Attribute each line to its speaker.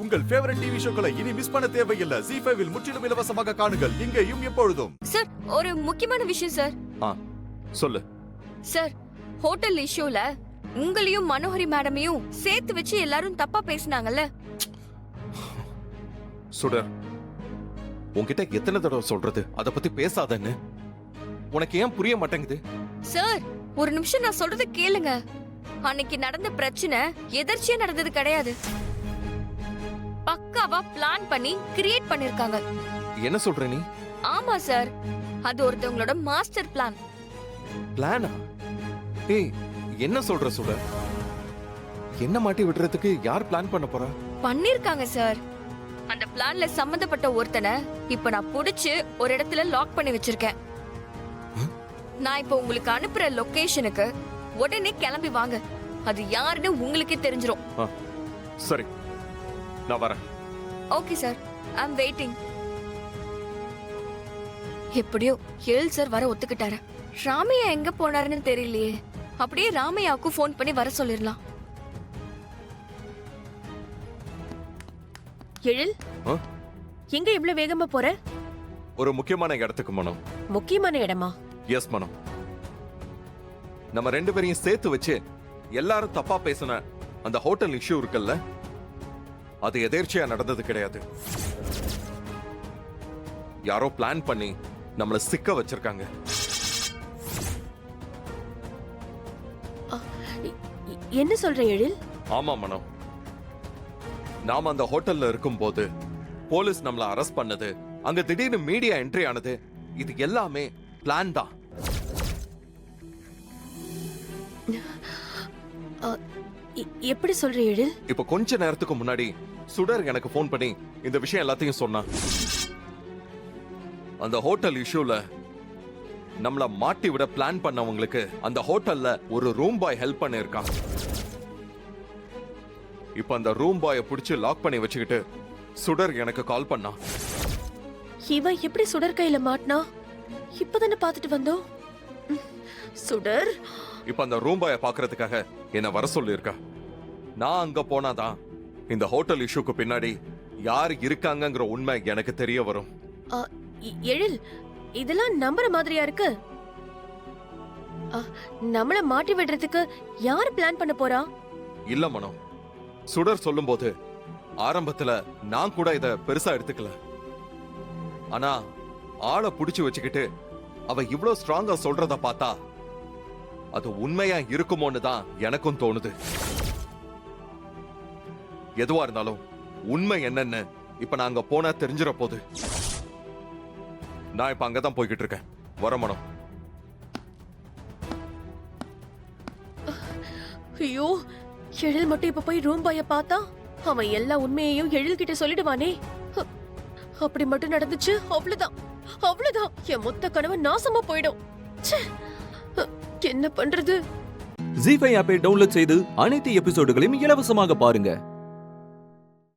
Speaker 1: உங்கள் favourite TV ஷோக்களை இனி miss பண்ண தேவையில்லை. ZEE5 இல் முற்றிலும் இலவசமாக காணுங்கள், இங்கேயும் எப்பொழுதும்.
Speaker 2: சார், ஒரு முக்கியமான விஷயம் சார்.
Speaker 1: சொல்லு
Speaker 2: சார், ஹோட்டல் இஷ்யூல உங்களையும் மனோஹரி மேடமையும் சேர்த்து வச்சு எல்லாரும் தப்பா பேசினாங்கல்ல.
Speaker 1: சுடர், உன்கிட்ட எத்தனை தடவை சொல்றது அத பத்தி பேசாதன்னு? உனக்கு ஏன் புரிய மாட்டேங்குது?
Speaker 2: சார், ஒரு நிமிஷம் நான் சொல்றத கேளுங்க. அன்னைக்கு நடந்த பிரச்சனை எதர்ச்சியா நடந்தது கிடையாது. பக்காவா பிளான் பண்ணி கிரியேட் பண்ணிருக்காங்க.
Speaker 1: என்ன சொல்ற நீ?
Speaker 2: ஆமா சார், அது ஒருத்தவங்களோட மாஸ்டர் பிளான்.
Speaker 1: பிளானா? ஏய், என்ன சொல்ற சுடர்? என்ன மாட்டி விடுறதுக்கு யார் பிளான் பண்ண போறா?
Speaker 2: பண்ணிருக்காங்க சார். அந்த பிளான்ல சம்பந்தப்பட்ட ஒருத்தனை இப்ப நான் புடிச்சு ஒரு இடத்துல லாக் பண்ணி வச்சிருக்கேன். நான் இப்ப உங்களுக்கு அனுப்புற லொகேஷனுக்கு உடனே கிளம்பி வாங்க. அது யாருன்னு உங்களுக்கே தெரிஞ்சிரும்.
Speaker 1: சரி, நான் வரேன்.
Speaker 2: Okay sir, I am waiting. எப்படியோ எல் சார் வர ஒத்துக்கிட்டாரு. ராமையா எங்க போனாருன்னு தெரியலையே. அப்படியே ராமையாவுக்கு ஃபோன் பண்ணி வர சொல்லிடலாம்.
Speaker 3: எழில், எங்க இவ்வளவு வேகமா போற?
Speaker 1: ஒரு முக்கியமான இடத்துக்கு மனம்.
Speaker 3: முக்கியமான இடமா?
Speaker 1: எஸ் மனம். நம்ம ரெண்டு பேரையும் சேர்த்து வச்சு எல்லாரும் தப்பா பேசின அந்த ஹோட்டல் இஷ்யூ இருக்குல்ல, அது எதேர்ச்சியா நடந்தது கிடையாது. யாரோ பிளான் பண்ணி நம்மள சிக்க வச்சிருக்காங்க.
Speaker 3: என்ன சொல்ற எழில்?
Speaker 1: ஆமா மனம். நாம அந்த ஹோட்டல்ல இருக்கும்போது போலீஸ் நம்மள அரெஸ்ட் பண்ணது, அங்க திடீர்னு மீடியா என்ட்ரி ஆனது, இது எல்லாமே பிளான் தான்.
Speaker 3: எப்படி சொல்ற எழில்?
Speaker 1: இப்ப கொஞ்ச நேரத்துக்கு முன்னாடி சுடர் எனக்கு போன் பண்ணி இந்த விஷயம் எல்லாத்தையும் சொன்னான். அந்த ஹோட்டல் இஷ்யூல நம்மள மாட்டி விட பிளான் பண்ணவங்களுக்கு அந்த ஹோட்டல்ல ஒரு ரூம் பாய் ஹெல்ப் பண்ணிருக்கான். இப்ப அந்த ரூம் பாய புடிச்சு லாக் பண்ணி வச்சுக்கிட்டு சுடர் எனக்கு கால் பண்ணா.
Speaker 3: இவன் எப்படி சுடர் கையில மாட்டினா? இப்பதானே பாத்துட்டு வந்தோம். சுடர்
Speaker 1: இப்ப அந்த ரூம் பாய பாக்குறதுக்காக என்ன வர சொல்லிருக்கா. நான் அங்க போனாதான் இந்த ஹோட்டல் இஷ்யூக்கு பின்னாடி யார் இருக்காங்கங்கிற உண்மை எனக்கு தெரிய வரும்.
Speaker 3: எழில், இதெல்லாம் நம்புற மாதிரியா இருக்கு? நம்மள மாட்டி விடுறதுக்கு யார் பிளான் பண்ண போறா?
Speaker 1: இல்ல மனோ, சுடர் சொல்லும்போது ஆரம்பத்துல நான் கூட இத பெருசா எடுத்துக்கல. ஆனா ஆளை புடிச்சு வச்சுக்கிட்டு அவ இவ்ளோ ஸ்ட்ராங்கா சொல்றத பார்த்தா அது உண்மையா இருக்குமோன்னு தான் எனக்கும் தோணுது. எதுவா இருந்தாலும் உண்மை என்னன்னு இப்ப நான் அங்க போனா தெரிஞ்சிட போகுது. நான் இப்ப அங்கதான் போய்கிட்டு இருக்கேன். வர மனம்.
Speaker 3: ஐயோ, எழில் மட்டும் இப்ப போய் ரூம் பாய பார்த்தா அவன் எல்லா உண்மையையும் எழில் கிட்ட சொல்லிடுவானே. அப்படி மட்டும் நடந்துச்சு, அவ்வளவுதான் அவ்வளவுதான், என் மொத்த கனவு நாசமா போயிடும். என்ன பண்றது?
Speaker 4: ZEE5 ஆப்பை டவுன்லோட் செய்து அனைத்து எபிசோடுகளையும் இலவசமாக பாருங்க.